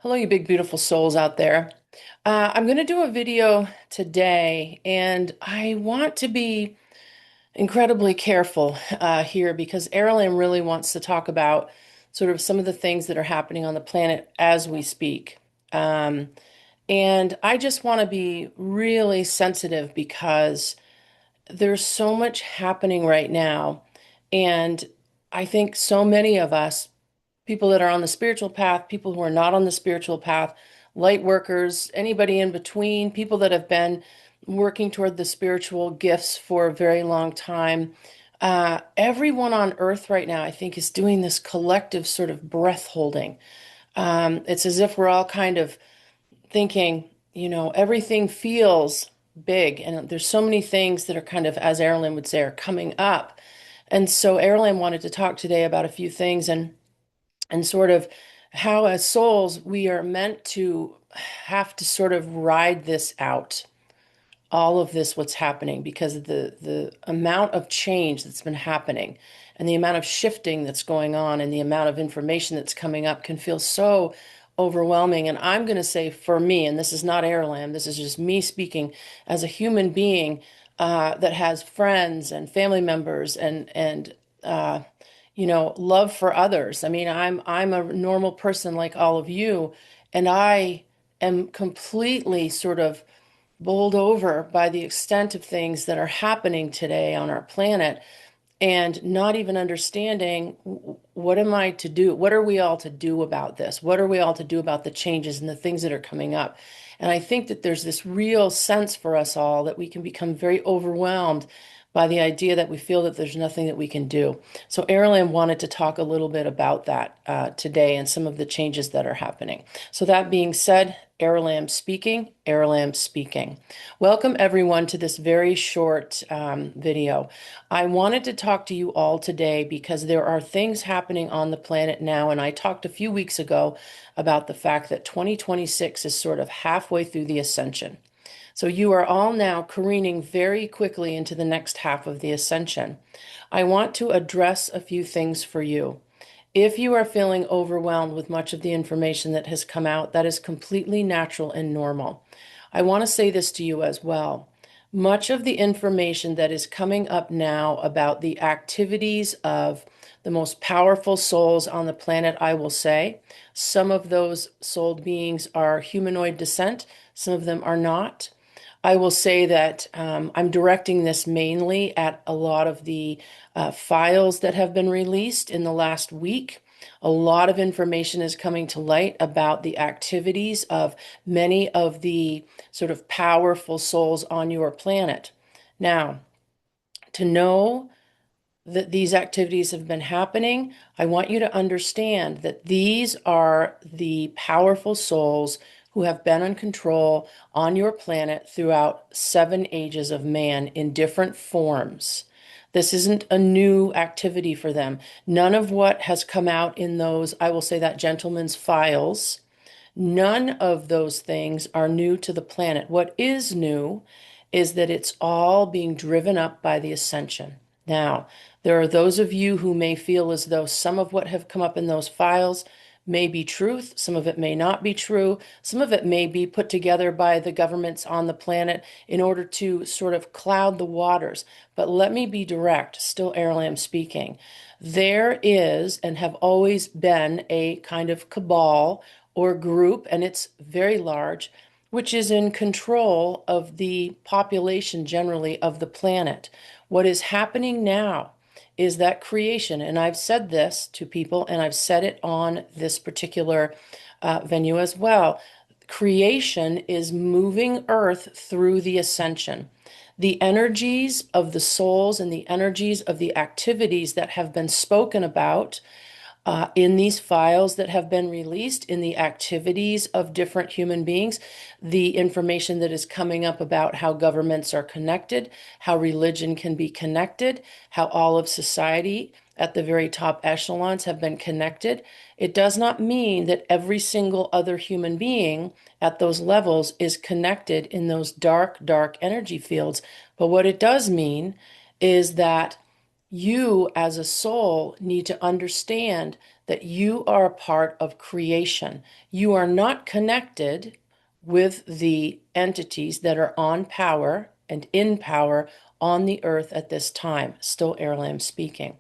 Hello, you big, beautiful souls out there. I'm going to do a video today, and I want to be incredibly careful here because Aralamb really wants to talk about sort of some of the things that are happening on the planet as we speak. Um, and I just want to be really sensitive because there's so much happening right now. And I think so many of us, people that are on the spiritual path, people who are not on the spiritual path, light workers, anybody in between, people that have been working toward the spiritual gifts for a very long time. Everyone on earth right now, I think, is doing this collective sort of breath holding. It's as if we're all kind of thinking, everything feels big, and there's so many things that are kind of, as Erilyn would say, are coming up. And so Erilyn wanted to talk today about a few things and sort of how as souls we are meant to have to sort of ride this out, all of this what's happening, because of the amount of change that's been happening and the amount of shifting that's going on and the amount of information that's coming up can feel so overwhelming. And I'm going to say, for me, and this is not Airlam, this is just me speaking as a human being that has friends and family members and love for others. I mean, I'm a normal person like all of you, and I am completely sort of bowled over by the extent of things that are happening today on our planet and not even understanding what am I to do? What are we all to do about this? What are we all to do about the changes and the things that are coming up? And I think that there's this real sense for us all that we can become very overwhelmed by the idea that we feel that there's nothing that we can do. So Aralam wanted to talk a little bit about that today and some of the changes that are happening. So that being said, Aralam speaking, Aralam speaking. Welcome everyone to this very short video. I wanted to talk to you all today because there are things happening on the planet now, and I talked a few weeks ago about the fact that 2026 is sort of halfway through the ascension. So you are all now careening very quickly into the next half of the ascension. I want to address a few things for you. If you are feeling overwhelmed with much of the information that has come out, that is completely natural and normal. I want to say this to you as well. Much of the information that is coming up now about the activities of the most powerful souls on the planet, I will say, some of those soul beings are humanoid descent, some of them are not. I will say that I'm directing this mainly at a lot of the files that have been released in the last week. A lot of information is coming to light about the activities of many of the sort of powerful souls on your planet. Now, to know that these activities have been happening, I want you to understand that these are the powerful souls who have been in control on your planet throughout 7 ages of man in different forms. This isn't a new activity for them. None of what has come out in those, I will say that gentleman's files, none of those things are new to the planet. What is new is that it's all being driven up by the ascension. Now, there are those of you who may feel as though some of what have come up in those files may be truth, some of it may not be true, some of it may be put together by the governments on the planet in order to sort of cloud the waters. But let me be direct, still Aralam speaking. There is and have always been a kind of cabal or group, and it's very large, which is in control of the population generally of the planet. What is happening now is that creation, and I've said this to people, and I've said it on this particular venue as well. Creation is moving Earth through the ascension. The energies of the souls and the energies of the activities that have been spoken about in these files that have been released, in the activities of different human beings, the information that is coming up about how governments are connected, how religion can be connected, how all of society at the very top echelons have been connected. It does not mean that every single other human being at those levels is connected in those dark, dark energy fields. But what it does mean is that You, as a soul, need to understand that you are a part of creation. You are not connected with the entities that are on power and in power on the earth at this time. Still Aralamb speaking.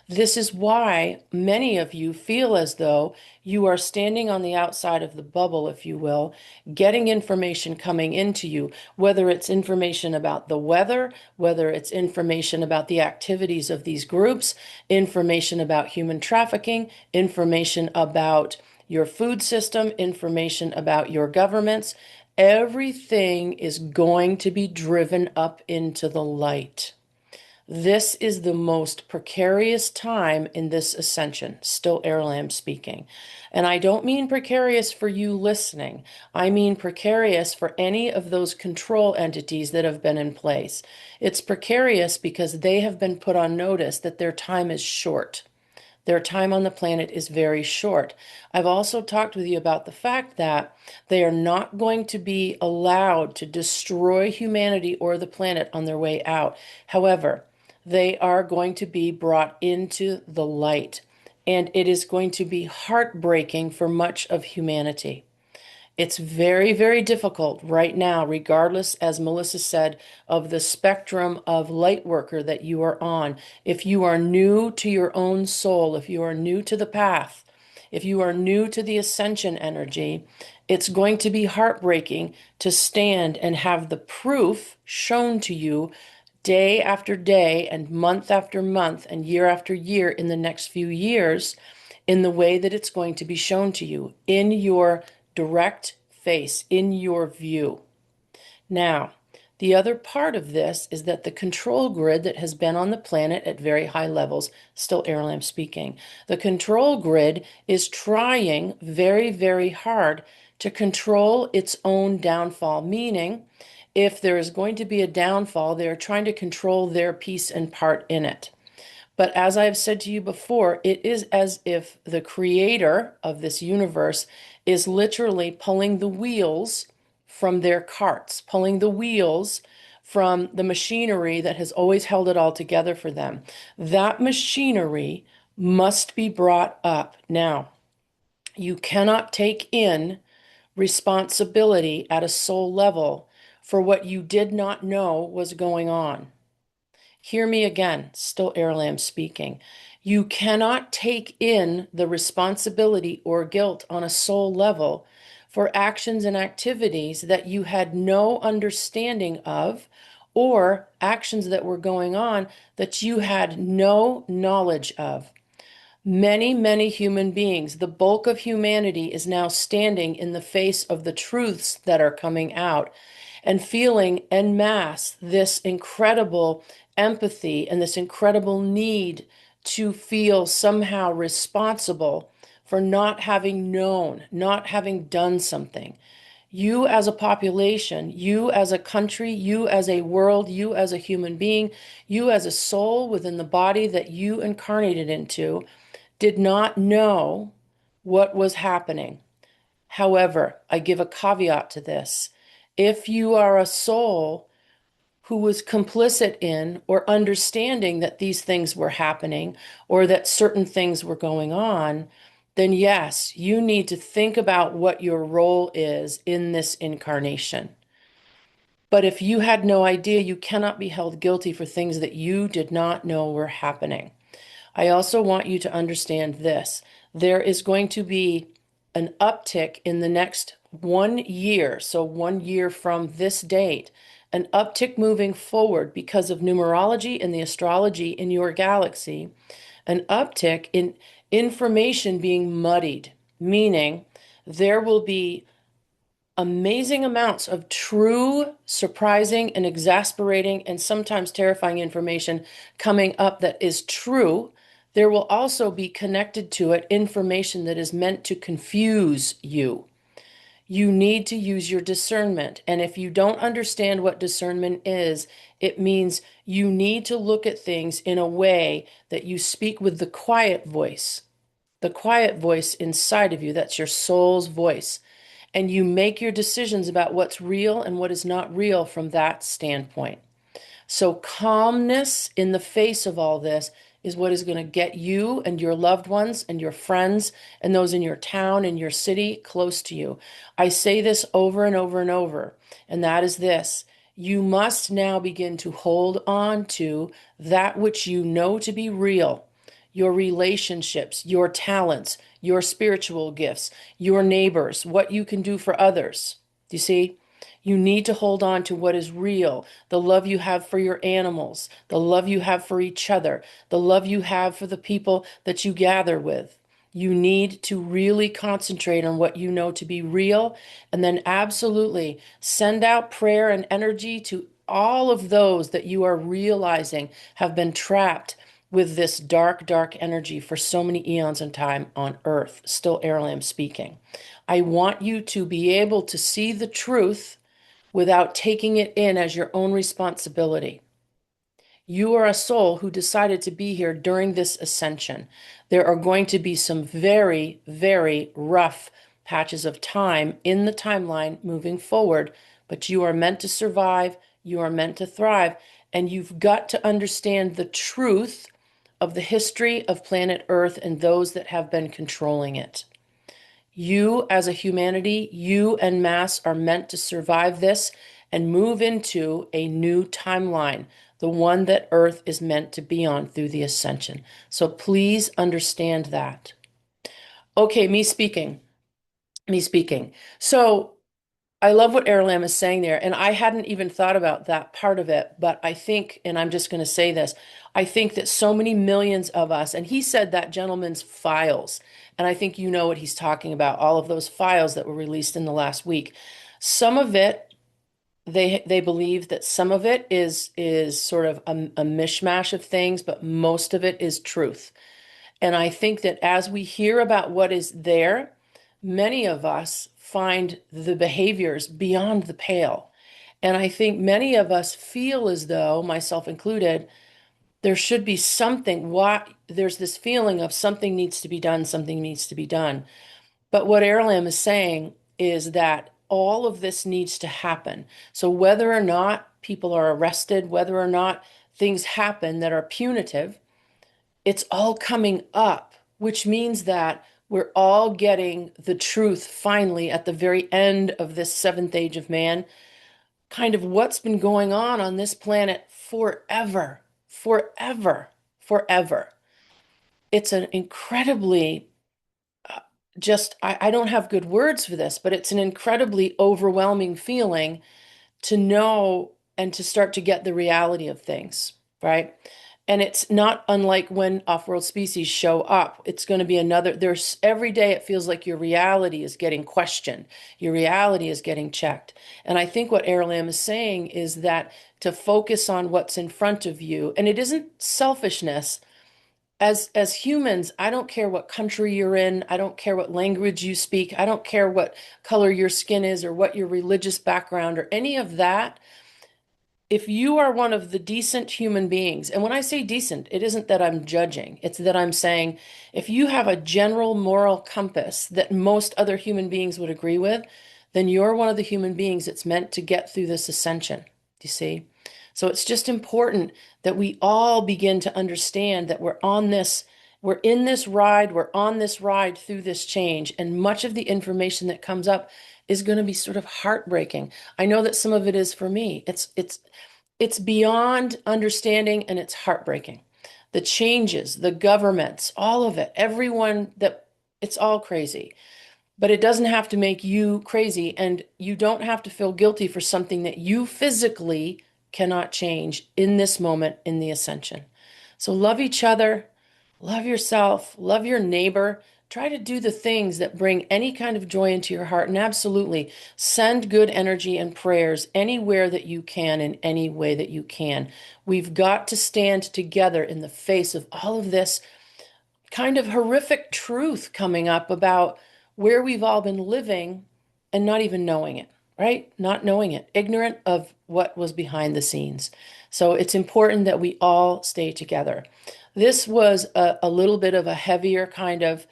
This is why many of you feel as though you are standing on the outside of the bubble, if you will, getting information coming into you, whether it's information about the weather, whether it's information about the activities of these groups, information about human trafficking, information about your food system, information about your governments. Everything is going to be driven up into the light. This is the most precarious time in this ascension. Still Aralamb speaking. And I don't mean precarious for you listening. I mean precarious for any of those control entities that have been in place. It's precarious because they have been put on notice that their time is short. Their time on the planet is very short. I've also talked with you about the fact that they are not going to be allowed to destroy humanity or the planet on their way out. However, they are going to be brought into the light, and it is going to be heartbreaking for much of humanity. It's very, very difficult right now, regardless, as Melissa said, of the spectrum of light worker that you are on. If you are new to your own soul, if you are new to the path, if you are new to the ascension energy, it's going to be heartbreaking to stand and have the proof shown to you day after day and month after month and year after year in the next few years in the way that it's going to be shown to you in your direct face, in your view. Now, the other part of this is that the control grid that has been on the planet at very high levels, still Aralamb speaking, the control grid is trying very, very hard to control its own downfall, meaning if there is going to be a downfall, they are trying to control their piece and part in it. But as I've said to you before, it is as if the creator of this universe is literally pulling the wheels from their carts, pulling the wheels from the machinery that has always held it all together for them. That machinery must be brought up. Now, you cannot take in responsibility at a soul level for what you did not know was going on. Hear me again, still Aralamb speaking. You cannot take in the responsibility or guilt on a soul level for actions and activities that you had no understanding of, or actions that were going on that you had no knowledge of. Many, many human beings, the bulk of humanity is now standing in the face of the truths that are coming out and feeling en masse this incredible empathy and this incredible need to feel somehow responsible for not having known, not having done something. You as a population, you as a country, you as a world, you as a human being, you as a soul within the body that you incarnated into, did not know what was happening. However, I give a caveat to this. If you are a soul who was complicit in or understanding that these things were happening or that certain things were going on, then yes, you need to think about what your role is in this incarnation. But if you had no idea, you cannot be held guilty for things that you did not know were happening. I also want you to understand this. There is going to be an uptick in the next 1 year, so 1 year from this date, an uptick moving forward because of numerology and the astrology in your galaxy, an uptick in information being muddied, meaning there will be amazing amounts of true, surprising, and exasperating, and sometimes terrifying information coming up that is true. There will also be connected to it information that is meant to confuse you. You need to use your discernment. And if you don't understand what discernment is, it means you need to look at things in a way that you speak with the quiet voice inside of you. That's your soul's voice. And you make your decisions about what's real and what is not real from that standpoint. So calmness in the face of all this is what is going to get you and your loved ones and your friends and those in your town and your city close to you. I say this over and over and over, and that is this. You must now begin to hold on to that which you know to be real, your relationships, your talents, your spiritual gifts, your neighbors, what you can do for others. Do you see? You need to hold on to what is real, the love you have for your animals, the love you have for each other, the love you have for the people that you gather with. You need to really concentrate on what you know to be real, and then absolutely send out prayer and energy to all of those that you are realizing have been trapped with this dark, dark energy for so many eons in time on Earth. Still Aralamb speaking. I want you to be able to see the truth without taking it in as your own responsibility. You are a soul who decided to be here during this ascension. There are going to be some very, very rough patches of time in the timeline moving forward, but you are meant to survive, you are meant to thrive, and you've got to understand the truth of the history of planet Earth and those that have been controlling it. You, as a humanity, you and mass are meant to survive this and move into a new timeline, the one that Earth is meant to be on through the ascension. So please understand that. Okay, me speaking. Me speaking. So I love what Aralamb is saying there, and I hadn't even thought about that part of it, but I think, and I'm just going to say this, I think that so many millions of us, and he said that gentleman's files, and I think you know what he's talking about, all of those files that were released in the last week. Some of it, they believe that some of it is sort of a mishmash of things, but most of it is truth. And I think that as we hear about what is there, many of us find the behaviors beyond the pale. And I think many of us feel as though, myself included, there should be something. Why there's this feeling of something needs to be done, something needs to be done. But what Aralamb is saying is that all of this needs to happen. So whether or not people are arrested, whether or not things happen that are punitive, it's all coming up, which means that we're all getting the truth finally at the very end of this seventh age of man, kind of what's been going on this planet forever, forever, forever. It's an incredibly, I don't have good words for this, but it's an incredibly overwhelming feeling to know and to start to get the reality of things, right? And it's not unlike when off-world species show up. It's going to be there's every day it feels like your reality is getting questioned. Your reality is getting checked. And I think what Aralamb is saying is that to focus on what's in front of you, and it isn't selfishness. As humans, I don't care what country you're in. I don't care what language you speak. I don't care what color your skin is or what your religious background or any of that. If you are one of the decent human beings, and when I say decent, it isn't that I'm judging, it's that I'm saying if you have a general moral compass that most other human beings would agree with, then you're one of the human beings that's meant to get through this ascension. Do you see? So it's just important that we all begin to understand that we're in this ride, we're on this ride through this change, and much of the information that comes up is going to be sort of heartbreaking. I know that some of it is for me. It's beyond understanding and it's heartbreaking. The changes, the governments, all of it, everyone that it's all crazy. But it doesn't have to make you crazy, and you don't have to feel guilty for something that you physically cannot change in this moment in the ascension. So love each other, love yourself, love your neighbor. Try to do the things that bring any kind of joy into your heart, and absolutely send good energy and prayers anywhere that you can in any way that you can. We've got to stand together in the face of all of this kind of horrific truth coming up about where we've all been living and not even knowing it, right? Not knowing it, ignorant of what was behind the scenes. So it's important that we all stay together. This was a little bit of a heavier kind of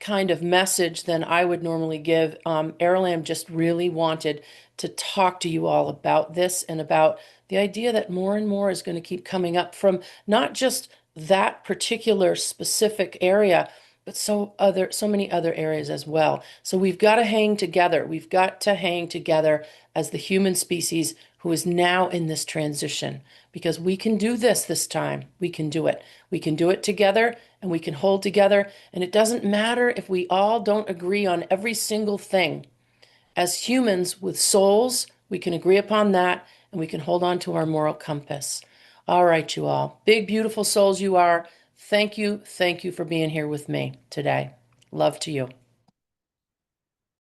kind of message than I would normally give. Aralamb just really wanted to talk to you all about this and about the idea that more and more is going to keep coming up from not just that particular specific area, but so many other areas as well. So we've got to hang together. We've got to hang together as the human species who is now in this transition, because we can do this time. We can do it. We can do it together, and we can hold together. And it doesn't matter if we all don't agree on every single thing. As humans with souls, we can agree upon that, and we can hold on to our moral compass. All right, you all. Big, beautiful souls you are. Thank you. Thank you for being here with me today. Love to you.